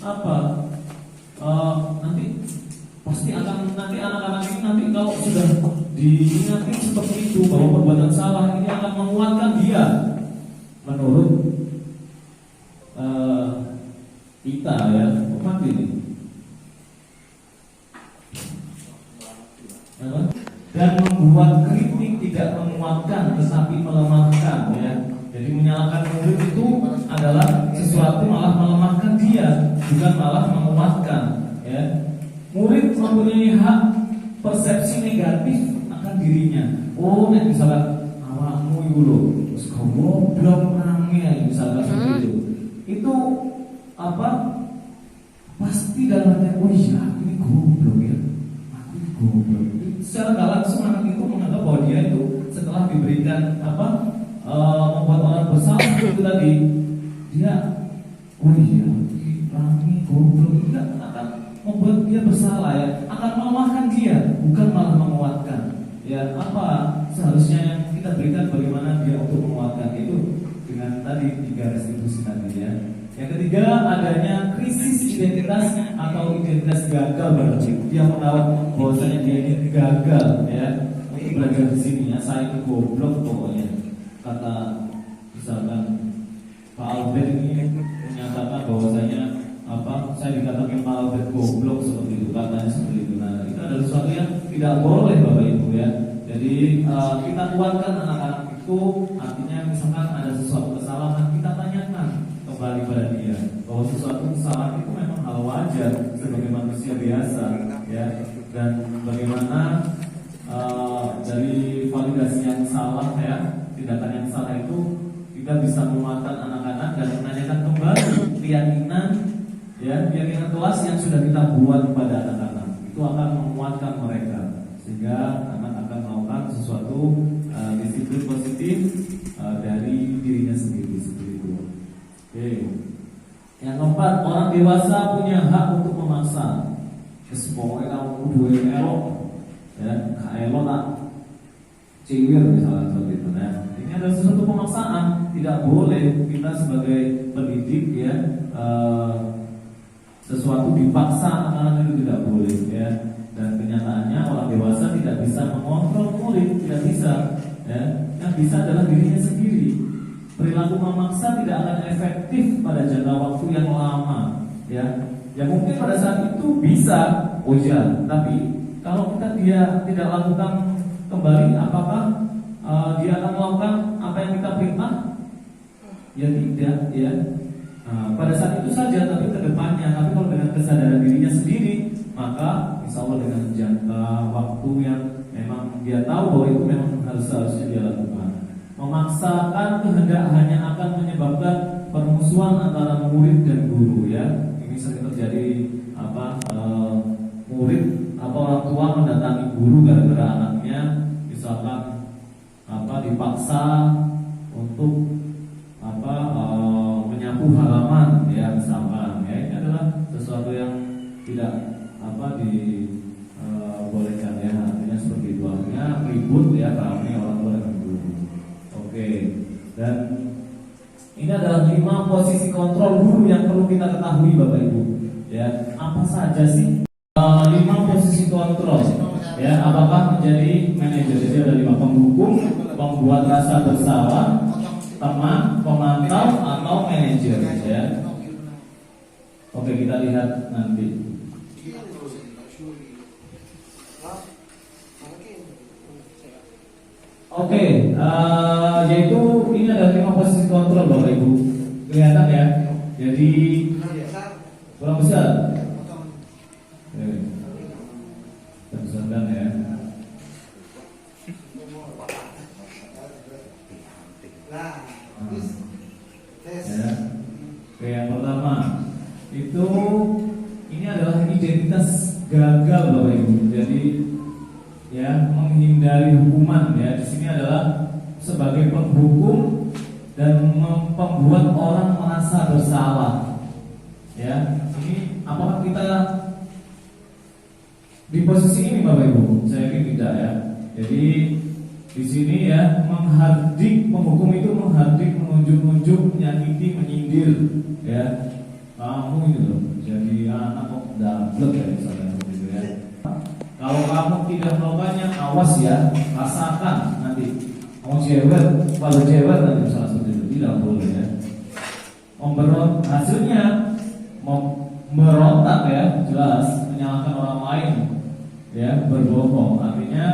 apa? Nanti pasti akan nanti anak-anak ini nanti kalau sudah diingatkan seperti itu bahwa perbuatan salah, ini akan menguatkan dia. Menurut kita ya, umat ini. Dan membuat kritik tidak menguatkan tetapi melemahkan ya. Jadi menyalahkan murid itu adalah sesuatu malah melemahkan dia, bukan malah menguatkan ya. Murid mempunyai hak persepsi negatif akan dirinya. Oh, nek misalkan awakmu iku lho, wis goblok nangis misalkan seperti itu. Itu apa? Pasti dalam hati, oh iya, ini goblok ya. Aku ini goblok. Secara nggak langsung anak itu menganggap bahwa dia itu setelah diberikan membuat orang bersalah itu tadi, dia oh iya, ini goblok, tidak akan membuat dia bersalah ya, akan melemahkan dia, bukan malah menguatkan. Ya apa seharusnya yang kita berikan, bagaimana dia untuk menguatkan itu dengan tadi 3 restitusi tadi ya. Yang ketiga, adanya krisis identitas atau identitas gagal berarti dia menawarkan bahwasanya dia ini gagal ya. Untuk belajar di sini ya, saya itu goblok pokoknya. Kata misalkan Pak Albert ini menyatakan bahwasanya saya dikatakan Pak Albert goblok seperti itu, katanya seperti itu. Nah, itu adalah sesuatu yang tidak boleh Bapak Ibu ya. Jadi kita kuatkan anak-anak itu, artinya misalkan ada sesuatu kesalahan, kita tanyakan kembali pada dia bahwa sesuatu kesalahan itu memang hal wajar sebagai manusia biasa ya. Dan bagaimana dari validasi yang salah ya, tindakan yang salah itu kita bisa menguatkan anak-anak dan menanyakan kembali keyakinan ya, keyakinan kelas yang sudah kita buat pada anak-anak. Itu akan menguatkan mereka sehingga anak akan melakukan sesuatu disiplin positif dari dirinya sendiri seperti itu. Oke. Yang keempat, orang dewasa punya hak untuk memaksa. Pokoknya kamu kudu elok ya, elok tak cewir misalnya seperti itu. Nah, ini adalah sesuatu pemaksaan, tidak boleh kita sebagai pendidik ya sesuatu dipaksa anak-anak itu tidak boleh ya. Dan kenyataannya orang dewasa tidak bisa mengontrol murid, tidak bisa ya. Yang bisa adalah dirinya sendiri. Perilaku memaksa tidak akan efektif pada jangka waktu yang lama ya. Ya mungkin pada saat itu bisa, oh iya, tapi kalau dia tidak lakukan kembali, apakah dia akan melakukan apa yang kita perintah? Ya tidak ya. Pada saat itu saja, tapi ke depannya. Tapi kalau dengan kesadaran dirinya sendiri, maka insya Allah dengan jangka waktu yang memang dia tahu bahwa itu memang harusnya dia lakukan. Memaksakan kehendak hanya akan menyebabkan permusuhan antara murid dan guru ya. Ini sering terjadi murid atau orang tua mendatangi guru gara-gara anaknya misalkan dipaksa untuk menyapu halaman ya misalkan ya. Ini adalah sesuatu yang tidak dibolehkan ya, artinya seperti itu, artinya ribut ya kami orang tua dengan guru. Oke, dan ini adalah 5 posisi kontrol guru yang perlu kita ketahui Bapak Ibu ya. Apa saja sih 5 posisi kontrol ya? Apakah menjadi manajer? Jadi ada 5: penghukum, pembuat rasa bersalah, teman, pemantau, atau manajer ya. Oke, kita lihat nanti. Oke, yaitu ini ada 5 posisi kontrol Bapak Ibu. Kelihatan ya. Jadi kurang besar. Kita besarkan ya. Ya. Oke, yang pertama itu ini adalah identitas gagal Bapak Ibu. Jadi ya, menghindari hukuman ya. Di sini adalah sebagai penghukum dan membuat orang merasa bersalah. Ya, ini apakah kita di posisi ini Bapak Ibu? Saya yakin tidak ya. Jadi di sini ya, menghardik, penghukum itu menghardik, menunjuk-nunjuk, menyakiti, menyindir ya. Kamu itu loh, jadi anak kok dablek ya misalnya begitu ya. Kalau kamu tidak melakukannya, awas ya, rasakan nanti. Kamu cewek, kalau cewek nanti misalnya seperti itu, tidak boleh ya. Hasilnya merontak ya, jelas menyalahkan orang lain ya, berbohong. Artinya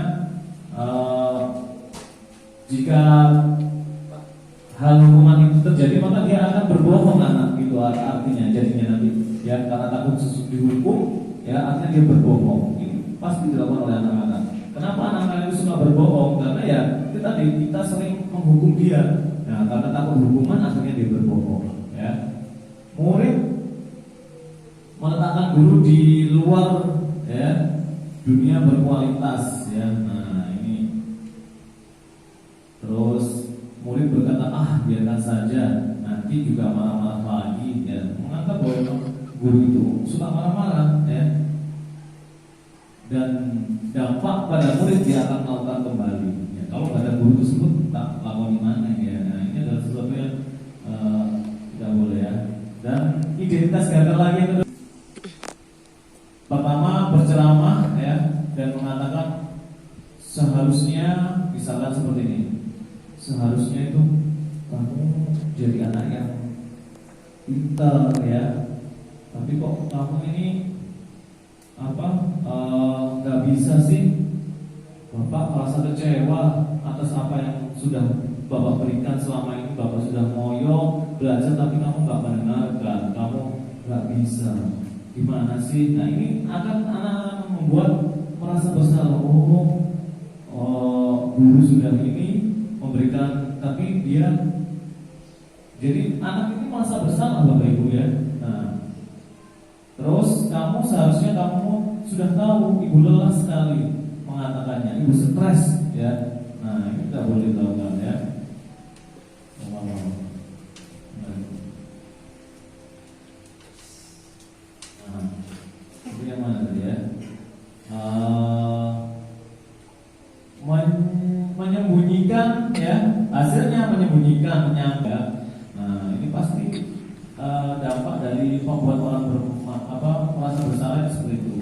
jika hal hukuman itu terjadi maka dia akan berbohong anak itu, artinya jadinya nanti ya, karena takut dihukum ya, artinya dia berbohong. Ini pasti dilakukan oleh anak-anak. Kenapa anak-anak itu suka berbohong? Karena ya kita sering menghukum dia. Nah, karena takut hukuman akhirnya dia berbohong ya. Murid meletakkan guru di luar ya dunia berkualitas ya. Nah, ini terus murid berkata, biarkan saja, nanti juga marah-marah lagi ya. Menganggap bahwa guru itu suka marah-marah ya. Dan dampak pada murid dia akan melakukan kembali ya. Kalau nggak ada guru tersebut tak lakukan mana ya. Nah, ini adalah sesuatu yang tidak boleh ya. Dan identitas gagal lagi itu pertama berceramah ya, dan mengatakan seharusnya misalkan seperti ini, seharusnya itu kamu jadi anak yang pintar ya, tapi kok kamu ini nggak bisa sih. Bapak merasa kecewa atas apa yang sudah Bapak berikan selama ini. Bapak sudah ngoyo belajar tapi kamu nggak mendengarkan, kamu nggak bisa. Gimana sih? Nah, ini akan anak-anak membuat merasa bersalah. Guru sudah ini memberikan, tapi dia jadi anak ini merasa bersalah, Bapak Ibu ya. Nah, terus seharusnya kamu sudah tahu ibu lelah sekali mengatakannya, ibu stres ya. Nah, ini tidak boleh dilakukan ya. Itu yang mana tadi ya? Menyembunyikan ya, hasilnya menyembunyikan, menyanggah. Nah, ini pasti dampak dari membuat orang merasa bersalah seperti itu.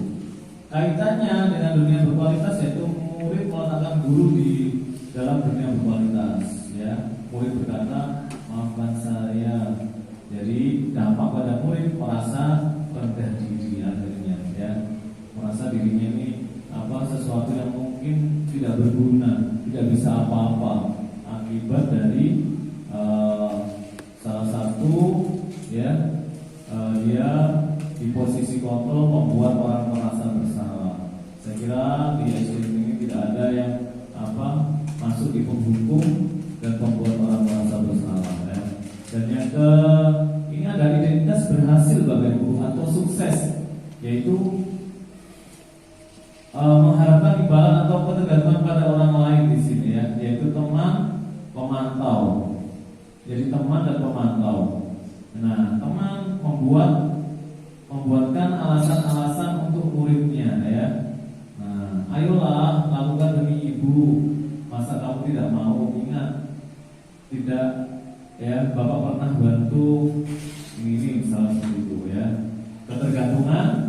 Kaitannya dengan dunia berkualitas, yaitu murid meletakkan guru di dalam dunia berkualitas ya. Murid berkata, maafkan saya. Jadi dampak pada murid merasa rendah diri akhirnya ya, merasa dirinya ini sesuatu yang mungkin tidak berguna, tidak bisa apa-apa, akibat dari salah satu ya dia di posisi kontrol membuat orang merasa bersalah. Saya kira di SD ini tidak ada yang masuk di penghukum dan membuat orang merasa bersalah ya. Dan yang ini ada identitas berhasil Bapak Ibu atau sukses, yaitu mengharapkan imbalan atau ketergantungan pada orang lain di sini ya, yaitu teman pemantau. Jadi teman dan pemantau. Nah, teman membuatkan alasan-alasan untuk muridnya ya. Nah, ayolah lakukan demi ibu. Masa kamu tidak mau? Ingat, tidak ya, Bapak pernah bantu ini misalnya seperti itu ya. Ketergantungan.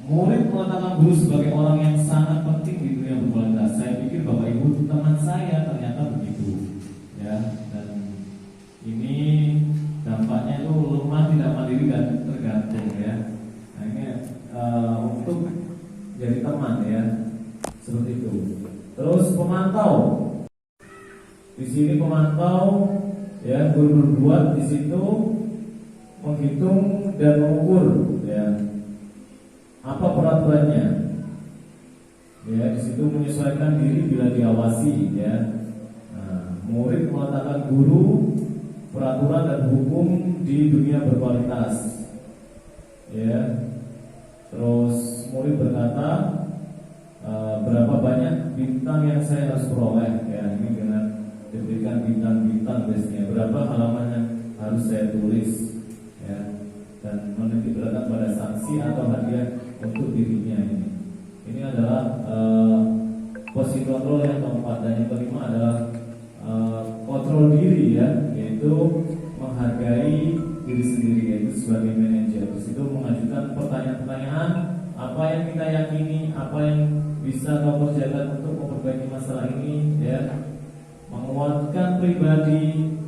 Murid meletakkan guru sebagai orang yang sangat penting di dunia berkualitas. Saya pikir Bapak Ibu teman saya ternyata begitu ya. Dan ini dampaknya itu lemah, tidak mandiri dan tergantung ya. Nah, ini untuk jadi teman ya, seperti itu. Terus pemantau. Di sini pemantau ya, guru berbuat di situ menghitung dan mengukur ya. Apa peraturannya? Ya, di situ menyesuaikan diri bila diawasi ya. Nah, murid meletakkan guru, peraturan dan hukum di dunia berkualitas. Ya. Terus murid berkata, berapa banyak bintang yang saya harus peroleh ya, ini dengan diberikan bintang-bintang biasanya, berapa halaman yang harus saya tulis ya, dan menitik beratkan pada sanksi atau hadiah untuk dirinya ini. Ini adalah posisi kontrol yang keempat, dan yang kelima adalah kontrol diri ya, yaitu menghargai diri sendiri, yaitu sebagai manajer. Di situ mengajukan pertanyaan-pertanyaan, apa yang kita yakini, apa yang bisa kau kerjakan untuk memperbaiki masalah ini ya, menguatkan pribadi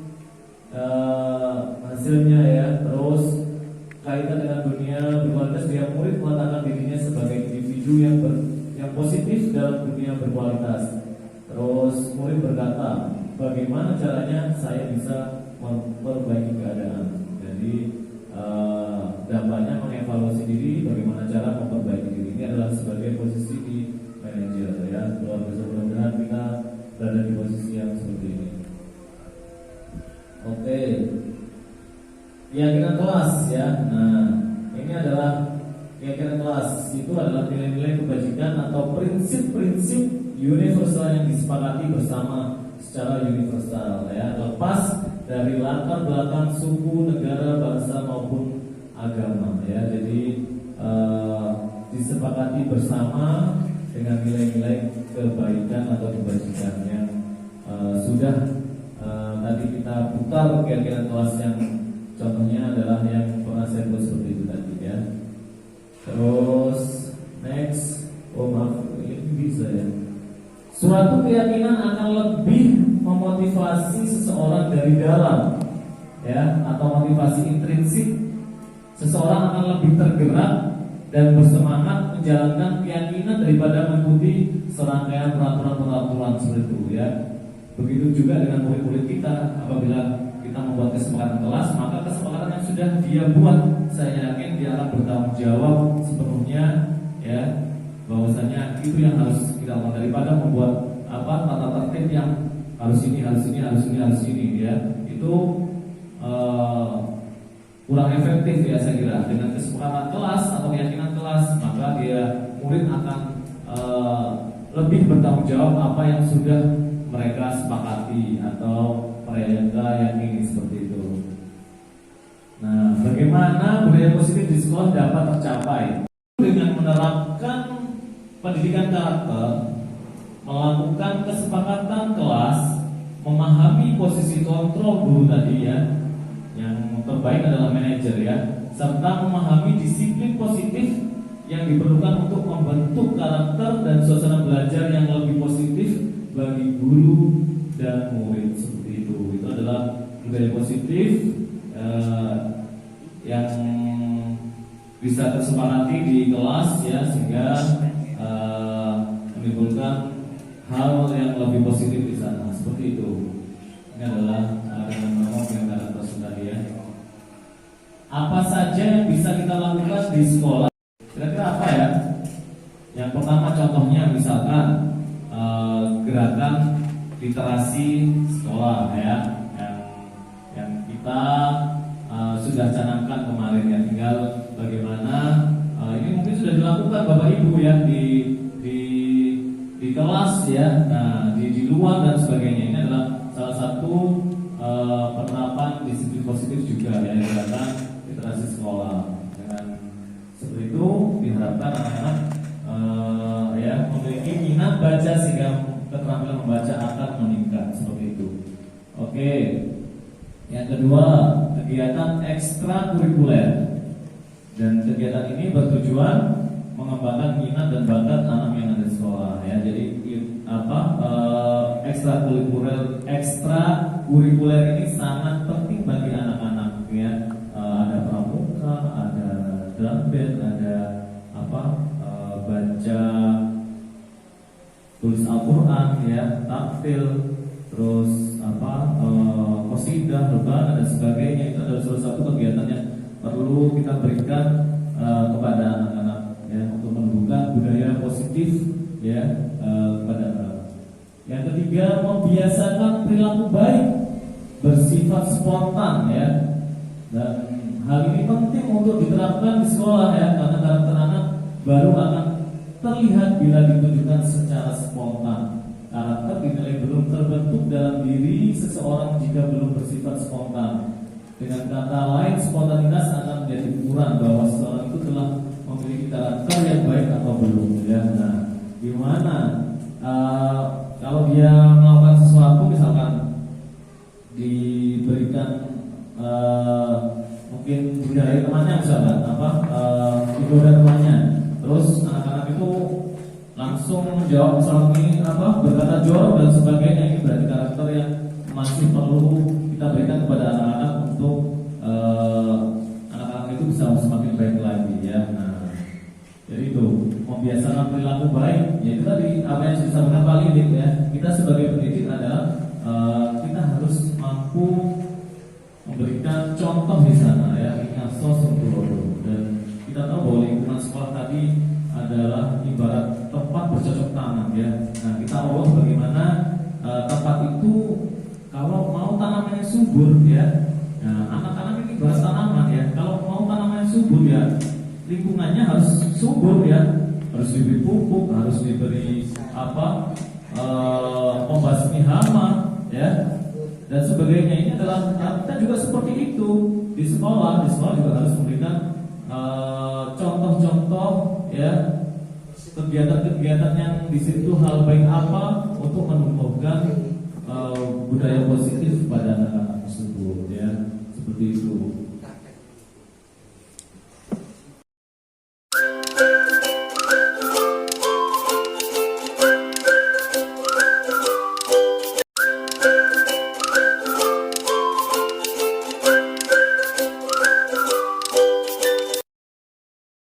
hasilnya ya, terus bagaimana caranya saya bisa memperbaiki keadaan. Jadi dampaknya mengevaluasi diri, bagaimana cara memperbaiki diri. Ini adalah sebagai posisi di manajer ya. Mudah-mudahan kita berada di posisi yang seperti ini. Oke, keyakinan kelas ya. Nah, ini adalah keyakinan kelas. Itu adalah nilai-nilai kebajikan atau prinsip-prinsip universal yang disepakati bersama secara universal ya, lepas dari latar belakang suku, negara, bangsa maupun agama ya. Jadi disepakati bersama dengan nilai-nilai kebaikan atau kebajikan yang sudah tadi kita putar keyakinan kelas yang contohnya adalah yang pernah saya buat seperti itu tadi ya. Terus next, maaf ini bisa ya. Suatu keyakinan akan lebih memotivasi seseorang dari dalam ya, atau motivasi intrinsik. Seseorang akan lebih tergerak dan bersemangat menjalankan keyakinan daripada mengikuti serangkaian peraturan-peraturan seperti itu ya. Begitu juga dengan murid-murid kita. Apabila kita membuat kesepakatan kelas, maka kesepakatan yang sudah dia buat, saya yakin dia akan bertanggung jawab sepenuhnya ya, bahwasanya itu yang harus kita lakukan daripada membuat tata tertib yang harus ini ya. Itu kurang efektif ya saya kira. Dengan kesepakatan kelas atau keyakinan kelas, maka dia murid akan lebih bertanggung jawab apa yang sudah mereka sepakati atau mereka yakini seperti itu. Nah, bagaimana budaya positif di sekolah dapat tercapai? Dengan menerapkan pendidikan karakter, melakukan kesepakatan kelas, memahami posisi kontrol guru tadi ya, yang terbaik adalah manajer ya, serta memahami disiplin positif yang diperlukan untuk membentuk karakter dan suasana belajar yang lebih positif bagi guru dan murid seperti itu. Itu adalah budaya positif yang bisa tersepakati di kelas ya, sehingga menimbulkan hal yang lebih positif di sana seperti itu. Ini adalah dengan ngomong yang atas tadi ya. Apa saja yang bisa kita lakukan di sekolah? Kira-kira apa ya? Yang pertama contohnya misalkan gerakan literasi sekolah ya, yang kita sudah canangkan kemarin ya. Tinggal bagaimana ini mungkin sudah dilakukan Bapak Ibu ya di kelas ya, nah di luar dan sebagainya. Ini adalah salah satu penerapan disiplin positif juga ya, gerakan literasi sekolah. Dengan seperti itu diharapkan anak-anak ya memiliki minat baca sehingga keterampilan membaca akan meningkat seperti itu. Oke. Yang kedua, kegiatan ekstrakurikuler. Dan kegiatan ini bertujuan mengembangkan minat dan bakat anak yang ada di sekolah ya. Jadi ekstrakurikuler ini sangat penting bagi anak-anak ya. Ada pramuka, ada drum band, ada baca tulis Al-Quran ya, taktil, terus qasidah, rebana dan sebagainya. Itu adalah salah satu kegiatan yang perlu kita berikan kepada anak-anak ya, untuk menumbuhkan budaya positif ya kepada anak. Yang ketiga, membiasakan perilaku baik bersifat spontan ya. Dan hal ini penting untuk diterapkan di sekolah ya, karena karakter anak baru akan terlihat bila ditunjukkan secara spontan. Karakter dinilai belum terbentuk dalam diri seseorang jika belum bersifat spontan. Dengan kata lain, spontanitas akan menjadi ukuran bahwa seseorang itu telah memiliki karakter yang baik atau belum ya. Nah, gimana kalau dia melakukan sesuatu, misalkan diberikan mungkin dari temannya, misalkan digoda temannya, terus anak-anak itu langsung menjawab misalnya ini berkata jorok dan sebagainya. Ini berarti karakter yang masih perlu kita berikan kepada anak-anak untuk anak-anak itu bisa semakin baik lagi ya. Nah, jadi itu membiasakan perilaku baik. Yaitu tadi apa yang saya sampaikan kali ini ya. Kita sebagai pendidik adalah kita kita harus mampu memberikan contoh di sana ya, ingasos untuk dan kita tahu bahwa lingkungan sekolah tadi adalah ibarat tempat bercocok tanam ya. Nah, kita tahu bagaimana tempat itu kalau mau tanamannya subur ya. Nah, anak-anak ini bahas tanaman ya. Kalau mau tanamannya subur ya, lingkungannya harus subur ya. Harus diberi pupuk, harus diberi pembasmi hama ya dan sebagainya. Ini adalah kita juga seperti itu di sekolah juga harus memberikan contoh-contoh ya, kegiatan-kegiatan yang di situ hal baik apa untuk menumbuhkan budaya positif pada anak-anak tersebut ya, seperti itu.